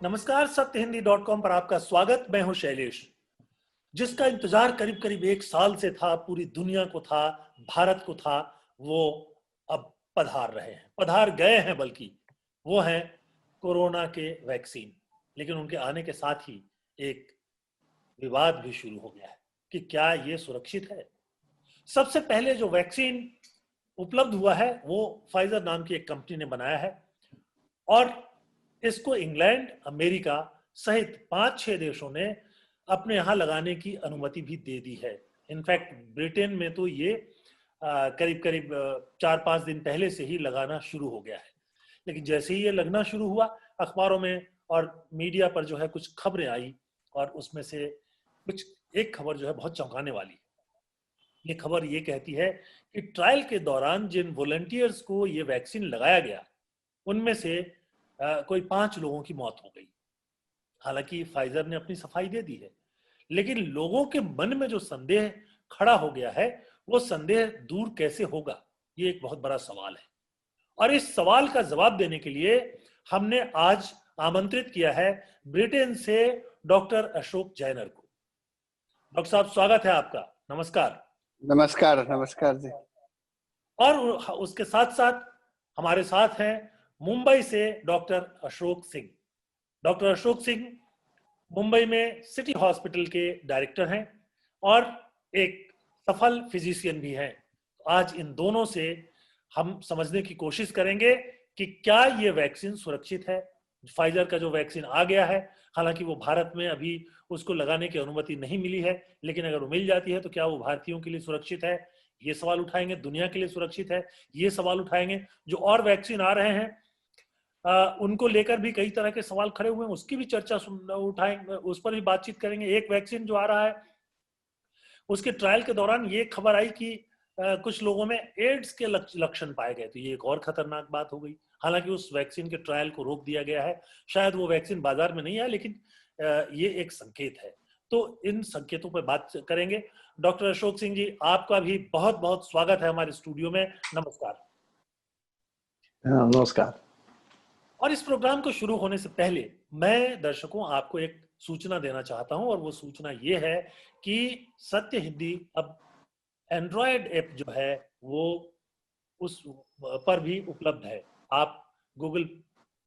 नमस्कार, सत्यहिंदी.com पर आपका स्वागत। मैं हूं शैलेश। जिसका इंतजार करीब करीब एक साल से था, पूरी दुनिया को था, भारत को था, वो अब पधार रहे हैं, पधार गए हैं। बल्कि वो हैं कोरोना के वैक्सीन। लेकिन उनके आने के साथ ही एक विवाद भी शुरू हो गया है कि क्या ये सुरक्षित है। सबसे पहले जो वैक्सीन उपलब्ध हुआ है वो फाइजर नाम की एक कंपनी ने बनाया है और इसको इंग्लैंड, अमेरिका सहित 5-6 देशों ने अपने यहाँ लगाने की अनुमति भी दे दी है। इनफैक्ट ब्रिटेन में तो ये करीब करीब 4-5 दिन पहले से ही लगाना शुरू हो गया है। लेकिन जैसे ही ये लगना शुरू हुआ, अखबारों में और मीडिया पर जो है कुछ खबरें आई और उसमें से कुछ एक खबर जो है बहुत चौंकाने वाली। ये खबर ये कहती है कि ट्रायल के दौरान जिन वॉलंटियर्स को ये वैक्सीन लगाया गया, उनमें से कोई 5 लोगों की मौत हो गई। हालांकि फाइजर ने अपनी सफाई दे दी है, लेकिन लोगों के मन में जो संदेह खड़ा हो गया है, वो संदेह दूर कैसे होगा, ये एक बहुत बड़ा सवाल है। और इस सवाल का जवाब देने के लिए हमने आज आमंत्रित किया है ब्रिटेन से डॉक्टर अशोक जैनर को। डॉक्टर साहब, स्वागत है आपका। नमस्कार। नमस्कार। नमस्कार जी। और उसके साथ साथ हमारे साथ हैं मुंबई से डॉक्टर अशोक सिंह। डॉक्टर अशोक सिंह मुंबई में सिटी हॉस्पिटल के डायरेक्टर हैं और एक सफल फिजिशियन भी हैं। आज इन दोनों से हम समझने की कोशिश करेंगे कि क्या ये वैक्सीन सुरक्षित है। फाइजर का जो वैक्सीन आ गया है, हालांकि वो भारत में अभी उसको लगाने की अनुमति नहीं मिली है, लेकिन अगर वो मिल जाती है तो क्या वो भारतीयों के लिए सुरक्षित है, ये सवाल उठाएंगे। दुनिया के लिए सुरक्षित है, ये सवाल उठाएंगे। जो और वैक्सीन आ रहे हैं उनको लेकर भी कई तरह के सवाल खड़े हुए हैं, उसकी भी चर्चा उठाएंगे, उस पर भी बातचीत करेंगे। एक वैक्सीन जो आ रहा है उसके ट्रायल के दौरान ये खबर आई कि कुछ लोगों में एड्स के लक्षण पाए गए, तो ये एक और खतरनाक बात हो गई। हालांकि उस वैक्सीन के ट्रायल को रोक दिया गया है, शायद वो वैक्सीन बाजार में नहीं है, लेकिन ये एक संकेत है। तो इन संकेतों पर बात करेंगे। डॉक्टर अशोक सिंह जी, आपका भी बहुत बहुत स्वागत है हमारे स्टूडियो में। नमस्कार। नमस्कार। और इस प्रोग्राम को शुरू होने से पहले मैं दर्शकों आपको एक सूचना देना चाहता हूं, और वो सूचना ये है कि सत्य हिंदी अब एंड्रॉयड ऐप जो है वो उस पर भी उपलब्ध है। आप गूगल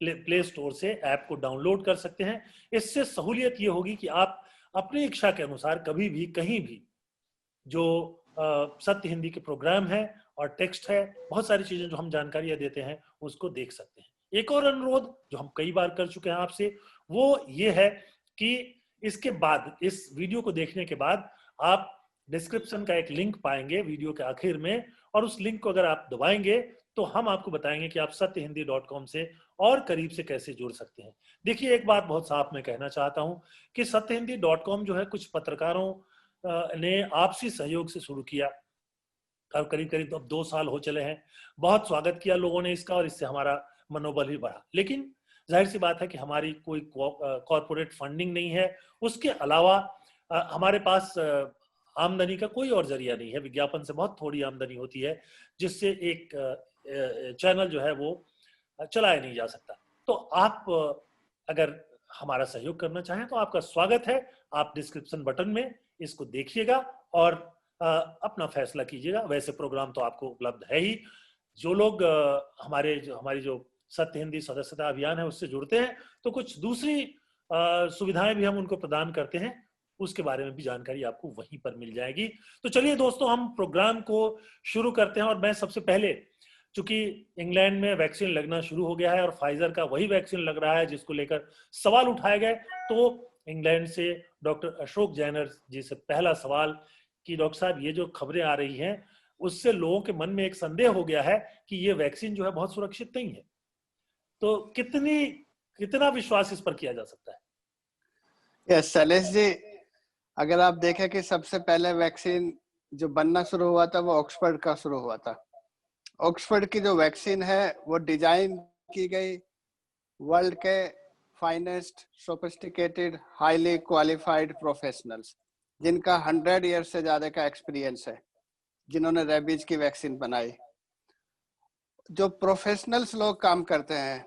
प्ले स्टोर से ऐप को डाउनलोड कर सकते हैं। इससे सहूलियत ये होगी कि आप अपनी इच्छा के अनुसार कभी भी कहीं भी जो सत्य हिंदी के प्रोग्राम है और टेक्स्ट है, बहुत सारी चीजें जो हम जानकारियां देते हैं, उसको देख सकते हैं। एक और अनुरोध जो हम कई बार कर चुके हैं आपसे, वो ये है कि इसके बाद, इस वीडियो को देखने के बाद, आप डिस्क्रिप्शन का एक लिंक पाएंगे वीडियो के आखिर में, और उस लिंक को अगर आप दबाएंगे तो हम आपको बताएंगे कि आप सत्यहिंदी.com से और करीब से कैसे जुड़ सकते हैं। देखिए, एक बात बहुत साफ मैं कहना चाहता हूं कि सत्यहिंदी.com जो है कुछ पत्रकारों ने आपसी सहयोग से शुरू किया, और करीब करीब अब 2 साल हो चले हैं। बहुत स्वागत किया लोगों ने इसका, और इससे हमारा मनोबल भी बढ़ा। लेकिन जाहिर सी बात है कि हमारी कोई कॉर्पोरेट फंडिंग नहीं है। उसके अलावा हमारे पास आमदनी का कोई और जरिया नहीं है। विज्ञापन से बहुत थोड़ी आमदनी होती है, जिससे एक चैनल जो है वो चलाया नहीं जा सकता। तो आप अगर हमारा सहयोग करना चाहें तो आपका स्वागत है। आप डिस्क्रिप्शन बटन में इसको देखिएगा और अपना फैसला कीजिएगा। वैसे प्रोग्राम तो आपको उपलब्ध है ही। जो लोग हमारी जो सत्य हिंदी सदस्यता अभियान है उससे जुड़ते हैं, तो कुछ दूसरी सुविधाएं भी हम उनको प्रदान करते हैं। उसके बारे में भी जानकारी आपको वहीं पर मिल जाएगी। तो चलिए दोस्तों, हम प्रोग्राम को शुरू करते हैं। और मैं सबसे पहले, चूंकि इंग्लैंड में वैक्सीन लगना शुरू हो गया है और फाइजर का वही वैक्सीन लग रहा है जिसको लेकर सवाल उठाए गए, तो इंग्लैंड से डॉक्टर अशोक जैनर जी से पहला सवाल कि डॉक्टर साहब, ये जो खबरें आ रही हैं उससे लोगों के मन में एक संदेह हो गया है कि ये वैक्सीन जो है बहुत सुरक्षित नहीं है। तो कितना विश्वास इस पर किया जा सकता है? यस शैलेश जी, अगर आप देखें कि सबसे पहले वैक्सीन जो बनना शुरू हुआ था वो ऑक्सफोर्ड का शुरू हुआ था। ऑक्सफोर्ड की जो वैक्सीन है वो डिजाइन की गई वर्ल्ड के finest, sophisticated, highly qualified professionals, जिनका 100 ईयर से ज्यादा का एक्सपीरियंस है, जिन्होंने रेबीज की वैक्सीन बनाई। जो प्रोफेशनल्स लोग काम करते हैं,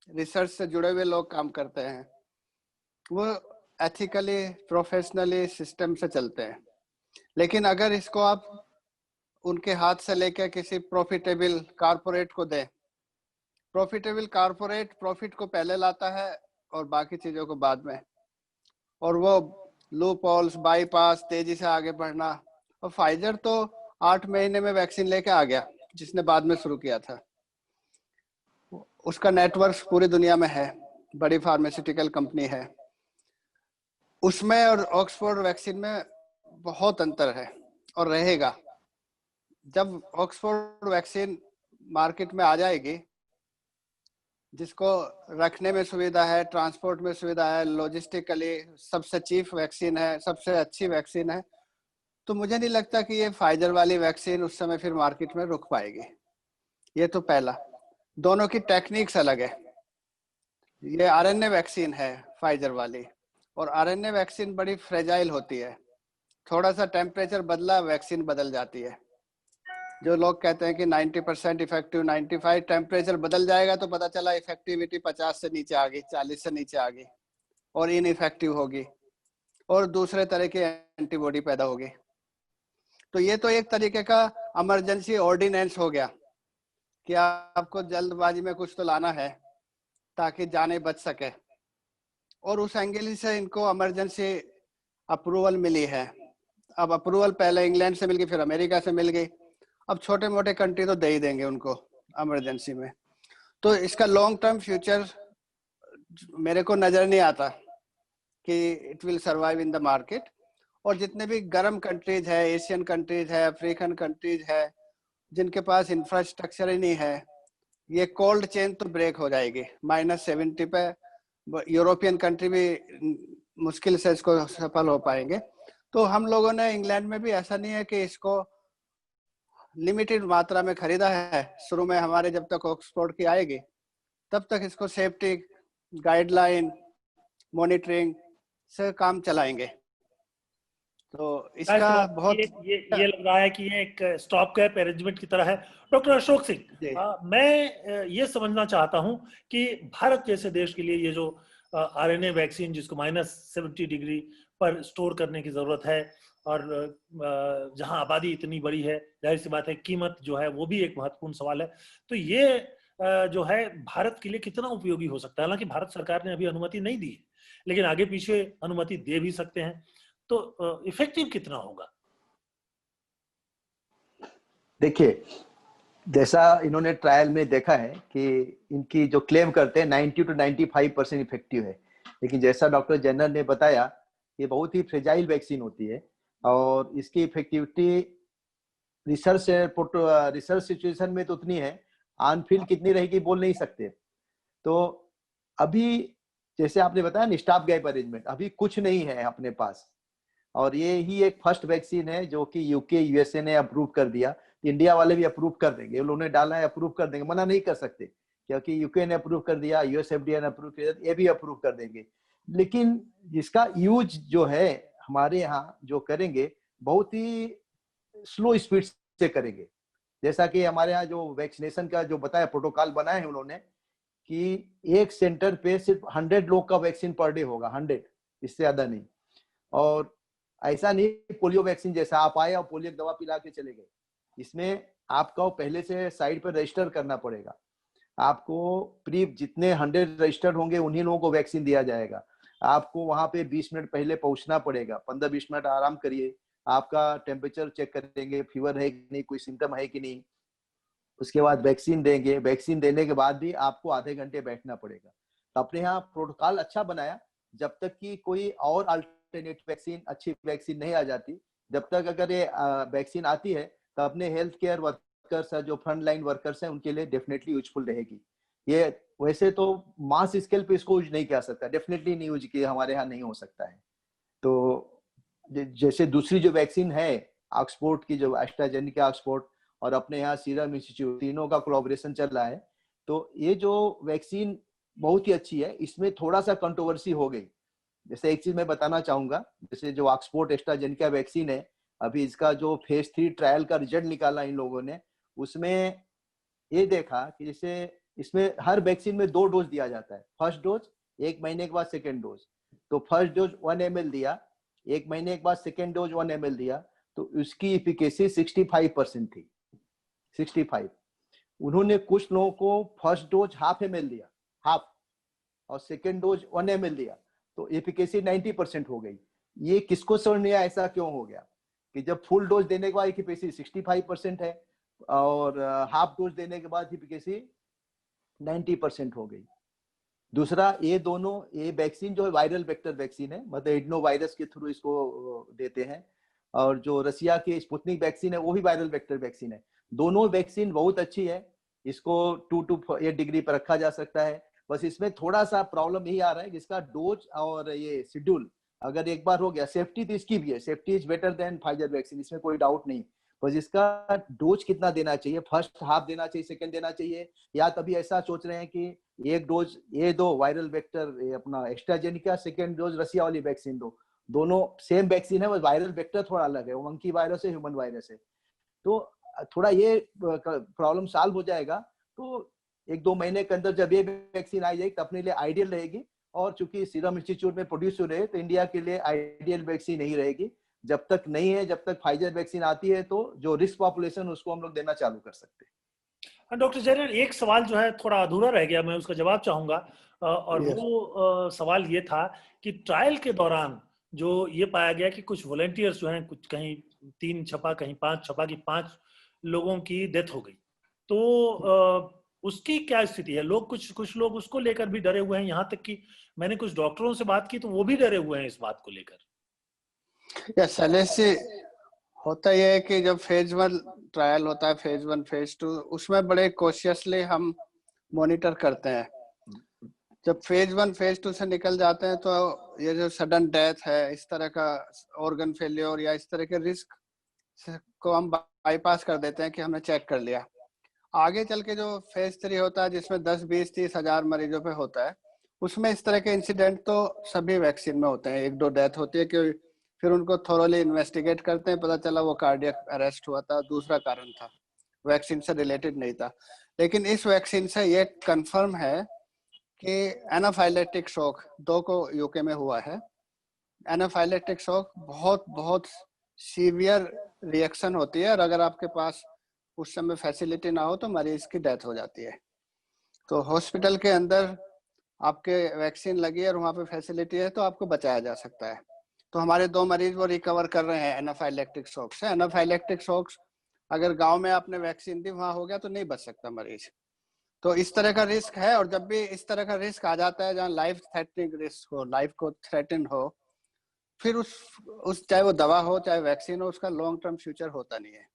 रिसर्च से जुड़े हुए लोग काम करते हैं, वो एथिकली प्रोफेशनली सिस्टम से चलते हैं। लेकिन अगर इसको आप उनके हाथ से लेकर किसी प्रॉफिटेबल कारपोरेट को दें, प्रॉफिटेबल कारपोरेट प्रॉफिट को पहले लाता है और बाकी चीजों को बाद में, और वो लूप होल्स, बाईपास, तेजी से आगे बढ़ना। और फाइजर तो 8 महीने में वैक्सीन लेके आ गया, जिसने बाद में शुरू किया था। उसका नेटवर्क पूरी दुनिया में है, बड़ी फार्मास्यूटिकल कंपनी है। उसमें और ऑक्सफोर्ड वैक्सीन में बहुत अंतर है और रहेगा। जब ऑक्सफोर्ड वैक्सीन मार्केट में आ जाएगी, जिसको रखने में सुविधा है, ट्रांसपोर्ट में सुविधा है, लॉजिस्टिकली सबसे चीफ वैक्सीन है, सबसे अच्छी वैक्सीन है, तो मुझे नहीं लगता कि ये फाइजर वाली वैक्सीन उस समय फिर मार्केट में रुक पाएगी। ये तो पहला। दोनों की टेक्निक्स अलग है। ये आरएनए वैक्सीन है फाइजर वाली, और आरएनए वैक्सीन बड़ी फ्रेजाइल होती है। थोड़ा सा टेम्परेचर बदला, वैक्सीन बदल जाती है। जो लोग कहते हैं कि 90% इफेक्टिव, 95 टेम्परेचर बदल जाएगा तो पता चला इफेक्टिविटी 50 से नीचे आ गई, 40 से नीचे आ गई, और इनइफेक्टिव होगी और दूसरे तरह की एंटीबॉडी पैदा होगी। तो ये तो एक तरीके का इमरजेंसी ऑर्डिनेंस हो गया कि आपको जल्दबाजी में कुछ तो लाना है ताकि जाने बच सके, और उस एंगल से इनको इमरजेंसी अप्रूवल मिली है। अब अप्रूवल पहले इंग्लैंड से मिल गई, फिर अमेरिका से मिल गई। अब छोटे मोटे कंट्री तो दे ही देंगे उनको इमरजेंसी में। तो इसका लॉन्ग टर्म फ्यूचर मेरे को नजर नहीं आता कि it will survive in the market. और जितने भी गर्म कंट्रीज है, एशियन कंट्रीज है, अफ्रीकन कंट्रीज है, जिनके पास इंफ्रास्ट्रक्चर ही नहीं है, ये कोल्ड चेन तो ब्रेक हो जाएगी -70 पे। यूरोपियन कंट्री भी मुश्किल से इसको सफल हो पाएंगे। तो हम लोगों ने इंग्लैंड में भी ऐसा नहीं है कि इसको लिमिटेड मात्रा में खरीदा है। शुरू में हमारे जब तक ऑक्सफोर्ड की आएगी तब तक इसको सेफ्टी गाइडलाइन, मॉनिटरिंग से काम चलाएंगे। तो इसका बहुत ये लग रहा है कि ये एक स्टॉप गैप अरेंजमेंट की तरह है। डॉक्टर अशोक सिंह, मैं ये समझना चाहता हूं कि भारत जैसे देश के लिए ये जो आरएनए वैक्सीन, जिसको -70 डिग्री पर स्टोर करने की जरूरत है, और जहां आबादी इतनी बड़ी है, जाहिर सी बात है कीमत जो है वो भी एक महत्वपूर्ण सवाल है। तो ये जो है भारत के लिए कितना उपयोगी हो सकता है? हालांकि भारत सरकार ने अभी अनुमति नहीं दी है, लेकिन आगे पीछे अनुमति दे भी सकते हैं, तो इफेक्टिव कितना होगा? देखिए, जैसा इन्होंने ट्रायल में देखा है कि इनकी जो क्लेम करते हैं 90 to 95% इफेक्टिव है, लेकिन जैसा डॉक्टर जनरल ने बताया, ये बहुत ही फ्रेजाइल वैक्सीन होती है और इसकी इफेक्टिविटी रिसर्च सिचुएशन में तो उतनी है, ऑन फील्ड कितनी रहेगी बोल नहीं सकते। तो अभी जैसे आपने बताया ना, स्टॉप गैप अरेंजमेंट अभी कुछ नहीं है अपने पास, और ये ही एक फर्स्ट वैक्सीन है जो कि यूके, यूएसए ने अप्रूव कर दिया। इंडिया वाले भी अप्रूव कर देंगे, उन्होंने डाला है, अप्रूव कर देंगे, मना नहीं कर सकते, क्योंकि यूके ने अप्रूव कर दिया, यूएस एफडीए ने अप्रूव कर दिया, ये भी अप्रूव कर देंगे। लेकिन जिसका यूज जो है हमारे यहाँ जो करेंगे, बहुत ही स्लो स्पीड से करेंगे। जैसा कि हमारे यहाँ जो वैक्सीनेशन का जो बताया प्रोटोकॉल बनाए हैं उन्होंने, कि एक सेंटर पे सिर्फ 100 लोग का वैक्सीन पर डे होगा, 100, इससे ज्यादा नहीं। और ऐसा नहीं पोलियो वैक्सीन जैसा आप आए और पोलियो की दवा पिला के चले गए, इसमें आपको पहले से साइड पर रजिस्टर करना पड़ेगा। आपको प्री जितने 100 रजिस्टर्ड होंगे उन्हीं लोगों को वैक्सीन दिया जाएगा। आपको वहां पे 20 मिनट पहले पहुंचना पड़ेगा, 15-20 मिनट आराम करिए, आपका टेम्परेचर चेक करेंगे, फीवर है कि नहीं, कोई सिम्टम है कि नहीं, उसके बाद वैक्सीन देंगे। वैक्सीन देने के बाद भी आपको आधे घंटे बैठना पड़ेगा। तो अपने यहाँ प्रोटोकॉल अच्छा बनाया, जब तक कि कोई और अल्टरनेट वैक्सीन, अच्छी वैक्सीन नहीं आ जाती, जब तक अगर ये वैक्सीन आती है तो अपने हेल्थ केयर वर्कर्स, जो फ्रंट लाइन वर्कर्स हैं, उनके लिए डेफिनेटली यूजफुल रहेगी। ये वैसे तो मास स्केल पे इसको यूज नहीं किया सकता, डेफिनेटली नहीं यूज किया, हमारे यहाँ नहीं हो सकता है। तो जैसे दूसरी जो वैक्सीन है ऑक्सफोर्ड की, जो एस्ट्राजेनेका ऑक्सफोर्ड और अपने यहाँ सीरम इंस्टीट्यूट, तीनों का कोलैबोरेशन चल रहा है। तो ये जो वैक्सीन बहुत ही अच्छी है, इसमें थोड़ा सा कंट्रोवर्सी हो गई। जैसे एक चीज मैं बताना चाहूंगा, जैसे जो ऑक्सफोर्ड एस्ट्राजेनेका वैक्सीन है, अभी इसका जो फेज 3 ट्रायल का रिजल्ट निकाला इन लोगों ने, उसमें ये देखा कि जैसे इसमें हर वैक्सीन में 2 डोज दिया जाता है। फर्स्ट डोज 1 महीने के बाद, सेकेंड डोज। तो फर्स्ट डोज 1 ml दिया, 1 महीने के बाद सेकेंड डोज 1 ml दिया, तो उसकी एफिकेसी 65% थी, 65। उन्होंने कुछ लोगों को फर्स्ट डोज 1/2 ml दिया, हाफ, और सेकेंड डोज 1 ml दिया, तो एफिकेसी 90% हो गई। ये किसको समझ नहीं आया ऐसा क्यों हो गया कि जब फुल डोज देने के बाद एफिकेसी 65% है और हाफ डोज देने के बाद एफिकेसी 90% हो गई। दूसरा, ये दोनों, ये वैक्सीन जो है वायरल वेक्टर वैक्सीन है, मतलब एडनो वायरस के थ्रू इसको देते हैं, और जो रसिया की स्पुतनिक वैक्सीन है वो भी वायरल वेक्टर वैक्सीन है। दोनों वैक्सीन बहुत अच्छी है, इसको 2 to 8 डिग्री पर रखा जा सकता है। बस इसमें थोड़ा सा प्रॉब्लम यही आ रहा है कि इसका डोज और ये शेड्यूल अगर एक बार हो गया, सेफ्टी तो इसकी भी है, safety is better than Pfizer vaccine, इसमें कोई डाउट नहीं, बस इसका डोज कितना देना चाहिए, फर्स्ट हाफ देना चाहिए, सेकंड देना चाहिए, या तभी ऐसा सोच रहे हैं कि एक डोज ये दो वायरल वेक्टर अपना एस्ट्राजेनिका, सेकंड डोज रसिया वाली वैक्सीन दो, दोनों सेम वैक्सीन है, बस वायरल वेक्टर थोड़ा अलग है, वो मंकी वायरस है, ह्यूमन वायरस है। तो थोड़ा ये प्रॉब्लम सॉल्व हो जाएगा, तो 1-2 महीने के अंदर जब ये वैक्सीन आ जाएगी तो अपने लिए आइडियल रहेगी। और चूंकि सीरम इंस्टीट्यूट में प्रोड्यूस हो रहे हैं, तो इंडिया के लिए आइडियल वैक्सीन नहीं रहेगी। जब तक नहीं है, जब तक फाइजर वैक्सीन आती है, तो जो रिस्क पॉपुलेशन उसको हम लोग देना चालू कर सकते हैं। डॉक्टर जैन, एक सवाल जो है थोड़ा अधूरा रह गया, मैं उसका जवाब चाहूंगा, और Yes. वो सवाल ये था कि ट्रायल के दौरान जो ये पाया गया कि कुछ वॉलंटियर्स जो हैं, कुछ कहीं 3 छपा, कहीं 5 छपा, कि 5 लोगों की डेथ हो गई, तो उसकी क्या स्थिति है? लोग कुछ लोग उसको लेकर भी डरे हुए हैं, यहाँ तक कि मैंने कुछ डॉक्टरों से बात की तो वो भी डरे हुए हैं इस बात को लेकर। या शैलेश जी, होता यह है कि जब फेज 1 ट्रायल होता है, फेज 1 फेज 2, उसमें बड़े कॉशियसली हम मॉनिटर करते हैं। जब फेज 1 फेज 2 से निकल जाते हैं तो ये जो सडन डेथ है, इस तरह का ऑर्गन फेलियर या इस तरह के रिस्क को हम बाईपास कर देते हैं कि हमने चेक कर लिया। आगे चल के जो फेज 3 होता है, जिसमें 10, 20, 30 हजार मरीजों पे होता है, उसमें इस तरह के इंसिडेंट तो सभी वैक्सीन में होते हैं। 1-2 डेथ होती है कि फिर उनको थोरोली इन्वेस्टिगेट करते हैं, पता चला वो कार्डियक अरेस्ट हुआ था, दूसरा कारण था, वैक्सीन से रिलेटेड नहीं था। लेकिन इस वैक्सीन से ये कंफर्म है कि एनाफाइलेक्टिक शॉक 2 को यूके में हुआ है। एनाफाइलेक्टिक शॉक बहुत बहुत सीवियर रिएक्शन होती है, और अगर आपके पास उस समय फैसिलिटी ना हो तो मरीज की डेथ हो जाती है। तो हॉस्पिटल के अंदर आपके वैक्सीन लगी है और वहाँ पे फैसिलिटी है तो आपको बचाया जा सकता है। तो हमारे 2 मरीज वो रिकवर कर रहे हैं एनाफाइलेक्टिक शॉक से। एनाफाइलेक्टिक शॉक अगर गांव में आपने वैक्सीन दी, वहाँ हो गया तो नहीं बच सकता मरीज। तो इस तरह का रिस्क है, और जब भी इस तरह का रिस्क आ जाता है जहाँ लाइफ थ्रेटनिंग रिस्क हो, लाइफ को थ्रेटन हो, फिर उस चाहे वो दवा हो चाहे वैक्सीन हो, उसका लॉन्ग टर्म फ्यूचर होता नहीं है,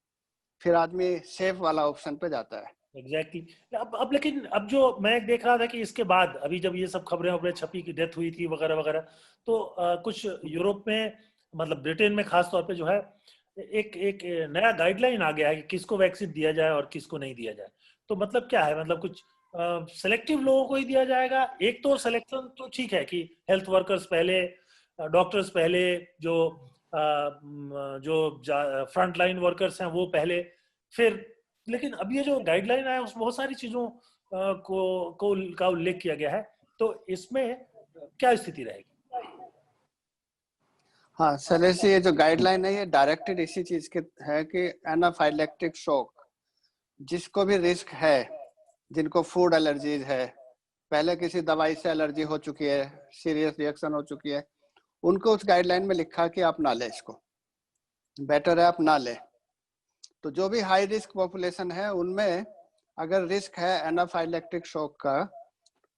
फिर आदमी सेफ वाला ऑप्शन पे जाता है। एग्जैक्टली अब लेकिन अब जो मैं देख रहा था कि इसके बाद अभी जब ये सब खबरें छपी की डेथ हुई थी वगैरह वगैरह, तो कुछ यूरोप में, मतलब ब्रिटेन में खास तौर पे जो है, एक नया गाइडलाइन आ गया है कि किसको वैक्सीन दिया जाए और किसको नहीं दिया जाए। तो मतलब क्या है, मतलब कुछ सेलेक्टिव लोगों को ही दिया जाएगा? एक तो सिलेक्शन तो ठीक है कि हेल्थ वर्कर्स पहले, डॉक्टर्स पहले, जो फ्रंट लाइन वर्कर्स हैं वो पहले, फिर, लेकिन अब ये जो गाइडलाइन आया उसमें बहुत सारी चीजों का उल्लेख किया गया है, तो इसमें क्या स्थिति रहेगी? हाँ शैलेश जी, ये जो गाइडलाइन है ये डायरेक्टेड इसी चीज के है कि एनाफाइलेक्टिक शॉक जिसको भी रिस्क है, जिनको फूड एलर्जीज है, पहले किसी दवाई से एलर्जी हो चुकी है, सीरियस रिएक्शन हो चुकी है, उनको उस गाइडलाइन में लिखा कि आप ना लें, इसको बेटर है आप ना लें। तो जो भी हाई रिस्क पॉपुलेशन है उनमें अगर रिस्क है एनाफाइलेक्टिक शॉक का,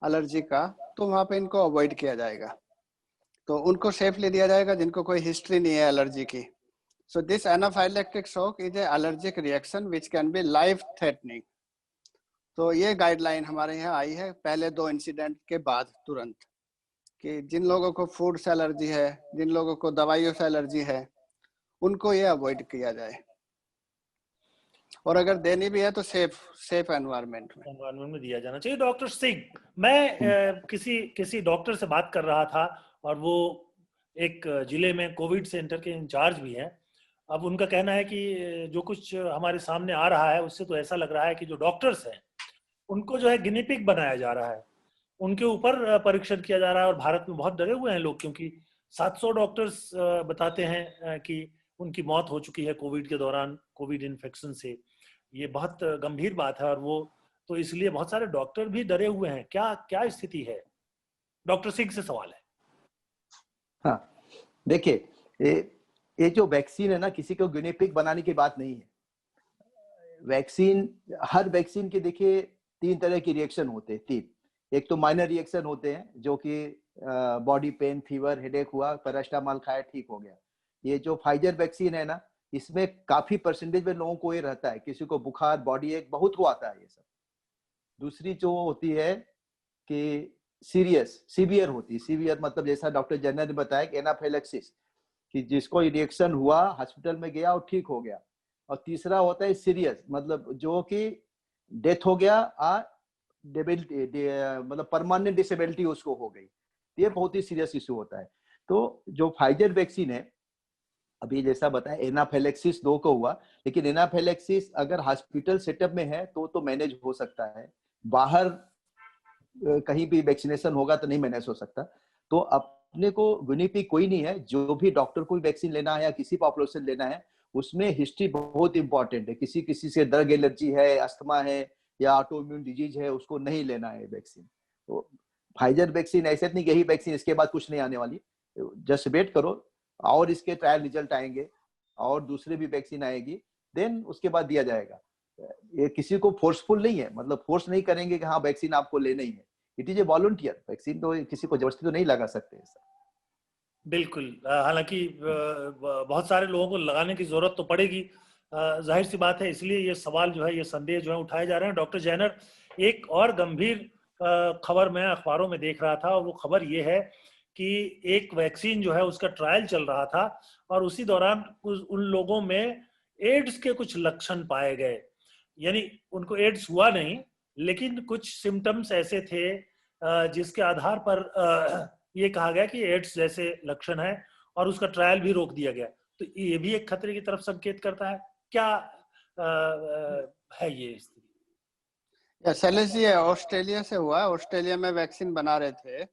एलर्जी का, तो वहाँ पे इनको अवॉइड किया जाएगा, तो उनको सेफली दिया जाएगा जिनको कोई हिस्ट्री नहीं है एलर्जी की। So this anaphylactic shock is a allergic reaction which can be life threatening. तो ये गाइडलाइन हमारे यहाँ आई है पहले 2 इंसिडेंट के बाद तुरंत, कि जिन लोगों को फूड से एलर्जी है, जिन लोगों को दवाइयों से एलर्जी है, उनको ये अवॉइड किया जाए, और अगर देनी भी है तो सेफ एनवायरनमेंट में दिया जाना चाहिए। डॉक्टर सिंह, मैं किसी डॉक्टर से बात कर रहा था, और वो एक जिले में कोविड सेंटर के इंचार्ज भी हैं। अब उनका कहना है कि जो कुछ हमारे सामने आ रहा है उससे तो ऐसा लग रहा है कि जो डॉक्टर्स हैं उनको जो है गिनी पिग बनाया जा रहा है। उनके ऊपर परीक्षण किया जा रहा है। और भारत में बहुत डरे हुए हैं लोग, क्योंकि 700 डॉक्टर्स बताते हैं कि उनकी मौत हो चुकी है कोविड के दौरान, कोविड इन्फेक्शन से। ये बहुत गंभीर बात है, और वो तो इसलिए बहुत सारे डॉक्टर भी डरे हुए हैं। क्या क्या स्थिति है? डॉक्टर सिंह से सवाल है। हाँ, देखिए, ये जो वैक्सीन है ना, किसी को गिनी पिग बनाने की बात नहीं है। वैक्सीन, हर वैक्सीन के देखिए 3 तरह की रिएक्शन होते हैं, 3। एक तो माइनर रिएक्शन होते हैं, जो कि बॉडी पेन, फीवर, हेडेक हुआ, पैरास्टामोल खाया, ठीक हो गया। ये जो फाइजर वैक्सीन है ना, इसमें काफी परसेंटेज में लोगों को ये रहता है, किसी को बुखार, बॉडी एक, बहुत को आता है ये सब। दूसरी जो होती है कि सीवियर होती है। सीवियर मतलब जैसा डॉक्टर जनरल ने बताया कि एनाफिलैक्सिस, कि जिसको रिएक्शन हुआ, हॉस्पिटल में गया और ठीक हो गया। और तीसरा होता है सीरियस, मतलब जो कि डेथ हो गया, मतलब परमानेंट डिसेबिलिटी उसको हो गई। ये बहुत ही सीरियस इशू होता है। तो जो फाइजर वैक्सीन है, अभी जैसा बताया एनाफिलैक्सिस 2 को हुआ, लेकिन एनाफिलैक्सिस अगर हॉस्पिटल सेटअप में है तो मैनेज हो सकता है। बाहर कहीं भी वैक्सीनेशन होगा तो नहीं मैनेज हो सकता। तो अपने को गिनी पिग कोई नहीं है। जो भी डॉक्टर को वैक्सीन लेना है या किसी पॉपुलेशन लेना है, उसमें हिस्ट्री बहुत इंपॉर्टेंट है। किसी से ड्रग एलर्जी है, अस्थमा है या ऑटोइम्यून डिजीज है, उसको नहीं लेना है वैक्सीन। तो फाइजर वैक्सीन ऐसे नहीं, यही वैक्सीन, इसके बाद कुछ नहीं आने वाली। जस्ट वेट करो, और इसके ट्रायल रिजल्ट आएंगे और दूसरे भी वैक्सीन आएगी, देन उसके बाद दिया जाएगा। ये किसी को फोर्सफुल नहीं है, मतलब फोर्स नहीं करेंगे कि हाँ वैक्सीन आपको लेना ही है। It is a volunteer vaccine, तो किसी को जबरदस्ती तो नहीं लगा सकते। बिल्कुल। हालांकि बहुत सारे लोगों को लगाने की जरूरत तो पड़ेगी, जाहिर सी बात है। इसलिए ये सवाल जो है, ये संदेह जो है उठाए जा रहे हैं। डॉक्टर जैनर, एक और गंभीर खबर मैं अखबारों में देख रहा था, और वो खबर ये है कि एक वैक्सीन जो है उसका ट्रायल चल रहा था, और उसी दौरान उन लोगों में एड्स के कुछ लक्षण पाए गए। यानी उनको एड्स हुआ नहीं, लेकिन कुछ सिम्टम्स ऐसे थे जिसके आधार पर ये कहा गया कि एड्स जैसे लक्षण है, और उसका ट्रायल भी रोक दिया गया। तो ये भी एक खतरे की तरफ संकेत करता है। क्या है ये स्थिति? शैलेश जी, ऑस्ट्रेलिया से हुआ। ऑस्ट्रेलिया में वैक्सीन बना रहे थे,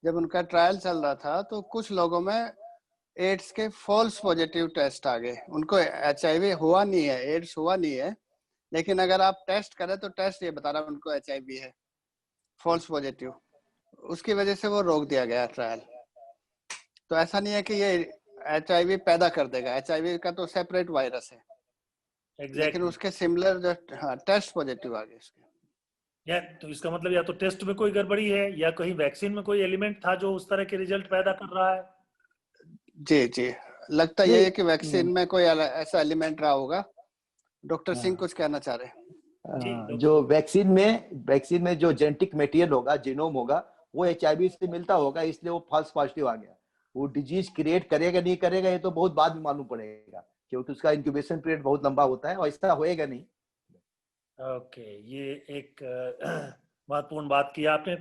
जब उनका ट्रायल चल रहा था तो कुछ लोगों में एड्स के फॉल्स पॉजिटिव टेस्ट आ गए। उनको HIV हुआ नहीं है, एड्स हुआ नहीं है, लेकिन अगर आप टेस्ट करें तो टेस्ट ये बता रहा है उनको HIV है, फॉल्स पॉजिटिव। उसकी वजह से वो रोक दिया गया ट्रायल। तो ऐसा नहीं है कि ये HIV पैदा कर देगा, HIV का तो सेपरेट वायरस है। लेकिन उसके सिमिलर जो टेस्ट पॉजिटिव आ गए उसके। या तो इसका मतलब या तो टेस्ट में कोई गड़बड़ी है, या कहीं वैक्सीन में कोई एलिमेंट था जो उस तरह के रिजल्ट पैदा कर रहा है। जी जी, लगता यही है कि वैक्सीन में कोई ऐसा एलिमेंट रहा होगा। डॉक्टर सिंह कुछ कहना चाह रहे हैं? जो वैक्सीन में जो जेनेटिक मटेरियल होगा, जीनोम होगा, वो HIV से मिलता होगा, इसलिए वो फॉल्स पॉजिटिव आ गया। वो डिजीज क्रिएट करेगा नहीं करेगा ये तो बहुत बाद में मालूम पड़ेगा, क्योंकि उसका इंक्यूबेशन पीरियड बहुत लंबा होता है, और ऐसा होएगा नहीं। ओके, ये एक महत्वपूर्ण बात की आपने।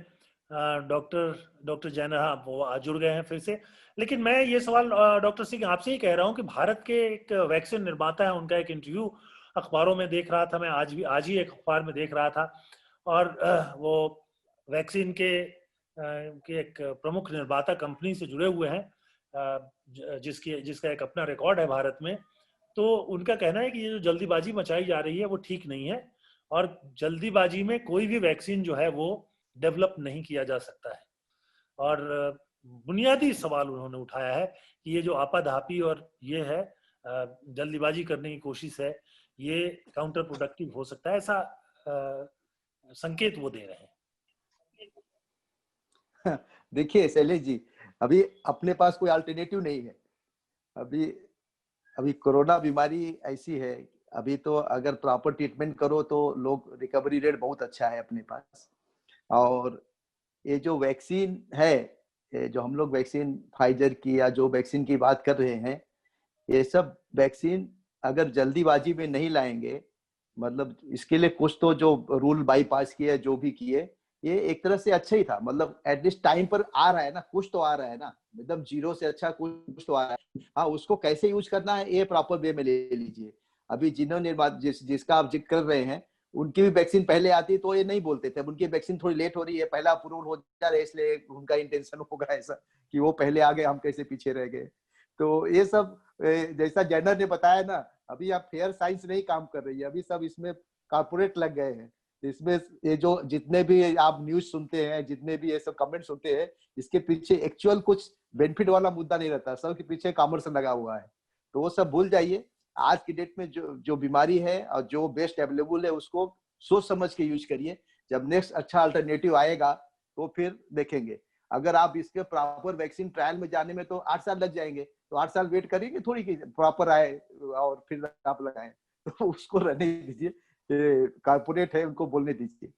डॉक्टर जैन, हाँ वो जुड़ गए हैं फिर से। लेकिन मैं ये सवाल डॉक्टर सिंह आपसे ही कह रहा हूँ कि भारत के एक वैक्सीन निर्माता है, उनका एक इंटरव्यू अखबारों में देख रहा था मैं, आज ही एक अखबार में देख रहा था। और वो वैक्सीन के एक प्रमुख निर्माता कंपनी से जुड़े हुए हैं, जिसका एक अपना रिकॉर्ड है भारत में। तो उनका कहना है कि ये जो जल्दीबाजी मचाई जा रही है वो ठीक नहीं है, और जल्दीबाजी में कोई भी वैक्सीन जो है वो डेवलप नहीं किया जा सकता है। और बुनियादी सवाल उन्होंने उठाया है कि ये जो आपाधापी और ये है जल्दीबाजी करने की कोशिश है, ये काउंटर प्रोडक्टिव हो सकता है, ऐसा संकेत वो दे रहे हैं। देखिए शैलेश जी, अभी अपने पास कोई अल्टरनेटिव नहीं है। अभी कोरोना बीमारी ऐसी है, अभी तो अगर प्रॉपर ट्रीटमेंट करो तो लोग, रिकवरी रेट बहुत अच्छा है अपने पास। और ये जो वैक्सीन है, जो हम लोग वैक्सीन फाइजर की या जो वैक्सीन की बात कर रहे हैं, ये सब वैक्सीन अगर जल्दीबाजी में नहीं लाएंगे, मतलब इसके लिए कुछ तो जो रूल बाईपास किए, जो भी किए, ये एक तरह से अच्छा ही था। मतलब एटलीस्ट टाइम पर आ रहा है ना, कुछ तो आ रहा है ना, मतलब जीरो से अच्छा कुछ तो आ रहा है। हाँ, उसको कैसे यूज करना है ये प्रॉपर वे में ले लीजिए। अभी जिन्होंने जिसका आप जिक्र कर रहे हैं, उनकी भी वैक्सीन पहले आती तो ये नहीं बोलते थे, अब उनकी वैक्सीन थोड़ी लेट हो रही है, पहला अप्रूवल हो जा रहा है, इसलिए उनका इंटेंशन होगा ऐसा कि वो पहले आ गए, हम कैसे पीछे रह गए। तो ये सब जैसा जैनर ने बताया ना, अभी आप फेयर साइंस नहीं काम कर रही है, अभी सब इसमें कारपोरेट लग गए हैं। इसमें ये जो जितने भी आप न्यूज सुनते हैं, जितने भी ये सब कमेंट सुनते हैं, इसके पीछे एक्चुअल कुछ बेनिफिट वाला मुद्दा नहीं रहता, सबके पीछे कॉमर्स लगा हुआ है। तो वो सब भूल जाइए। आज की डेट में जो बीमारी है और जो बेस्ट अवेलेबल है उसको सोच समझ के यूज करिए। जब नेक्स्ट अच्छा अल्टरनेटिव आएगा तो फिर देखेंगे। अगर आप इसके प्रॉपर वैक्सीन ट्रायल में जाने में तो 8 साल लग जाएंगे, तो 8 साल वेट करिए थोड़ी कि प्रॉपर आए और फिर आप लगाएं। तो उसको रहने दीजिए, कारपोरेट है उनको बोलने दीजिए।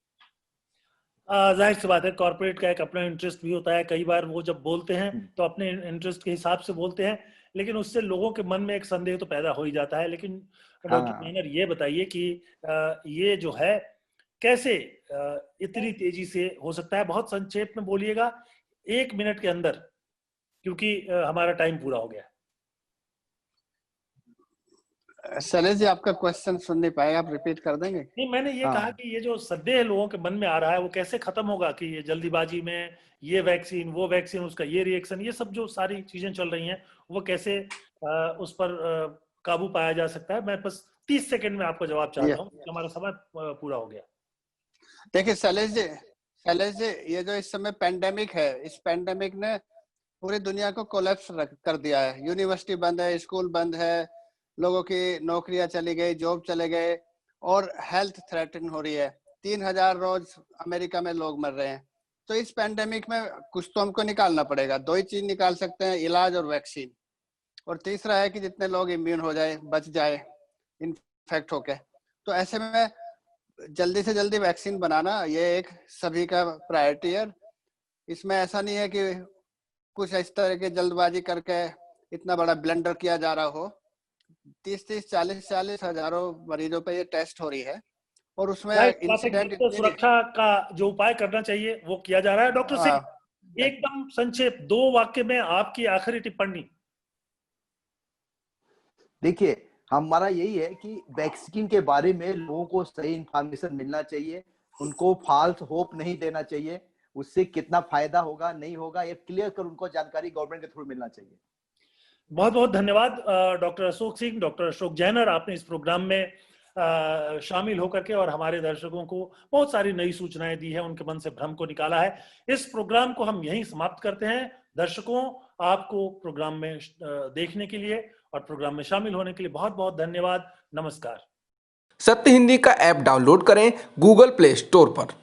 जाहिर सी बात है, कॉर्पोरेट का एक अपना इंटरेस्ट भी होता है। कई बार वो जब बोलते हैं तो अपने इंटरेस्ट के हिसाब से बोलते हैं, लेकिन उससे लोगों के मन में एक संदेह तो पैदा हो ही जाता है। लेकिन डॉक्टर जैनर ये बताइए कि ये जो है कैसे इतनी तेजी से हो सकता है? बहुत संक्षेप में बोलिएगा, 1 मिनट के अंदर, क्योंकि हमारा टाइम पूरा हो गया। शैलेश जी, आपका क्वेश्चन सुन नहीं पाएगा, आप रिपीट कर देंगे? नहीं, मैंने ये कहा कि ये जो संदेह लोगों के मन में आ रहा है वो कैसे खत्म होगा कि ये जल्दीबाजी में ये वैक्सीन, वो वैक्सीन, उसका ये रिएक्शन, ये सब जो सारी चीजें चल रही हैं वो कैसे उस पर काबू पाया जा सकता है? मैं बस 30 सेकंड में आपका जवाब चाहता हूँ, हमारा समय पूरा हो गया। देखिए शैलेश जी, ये जो इस समय पेंडेमिक है, इस पेंडेमिक ने पूरी दुनिया को कोलैप्स कर दिया है। यूनिवर्सिटी बंद है, स्कूल बंद है, लोगों की नौकरियां चली गई, जॉब चले गए और हेल्थ थ्रेटन हो रही है। 3000 रोज अमेरिका में लोग मर रहे हैं। तो इस पेंडेमिक में कुछ तो हमको निकालना पड़ेगा। 2 ही चीज निकाल सकते हैं, इलाज और वैक्सीन। और तीसरा है कि जितने लोग इम्यून हो जाए, बच जाए इन्फेक्ट होके। तो ऐसे में जल्दी से जल्दी वैक्सीन बनाना ये एक सभी का प्रायोरिटी है। इसमें ऐसा नहीं है कि कुछ इस तरह की जल्दबाजी करके इतना बड़ा ब्लंडर किया जा रहा हो। 30-30, 40-40 हजारों मरीजों पे ये टेस्ट हो रही है और उसमें इंसिडेंट तो सुरक्षा का जो उपाय करना चाहिए वो किया जा रहा है। डॉक्टर सिंह, एकदम संक्षेप 2 वाक्य में आपकी आखिरी टिप्पणी। देखिए, हमारा यही है कि वैक्सीन के बारे में लोगों को सही इंफॉर्मेशन मिलना चाहिए, उनको फाल्स होप नहीं देना चाहिए। उससे कितना फायदा होगा नहीं होगा ये क्लियर कर उनको जानकारी गवर्नमेंट के थ्रू मिलना चाहिए। बहुत बहुत धन्यवाद doctor Ashok Singh, doctor Ashok Jenner, आपने इस प्रोग्राम में शामिल होकर के और हमारे दर्शकों को बहुत सारी नई सूचनाएं दी है, उनके मन से भ्रम को निकाला है। इस प्रोग्राम को हम यहीं समाप्त करते हैं। दर्शकों, आपको प्रोग्राम में देखने के लिए और प्रोग्राम में शामिल होने के लिए बहुत बहुत धन्यवाद। नमस्कार। सत्य हिंदी का ऐप डाउनलोड करें गूगल प्ले स्टोर पर।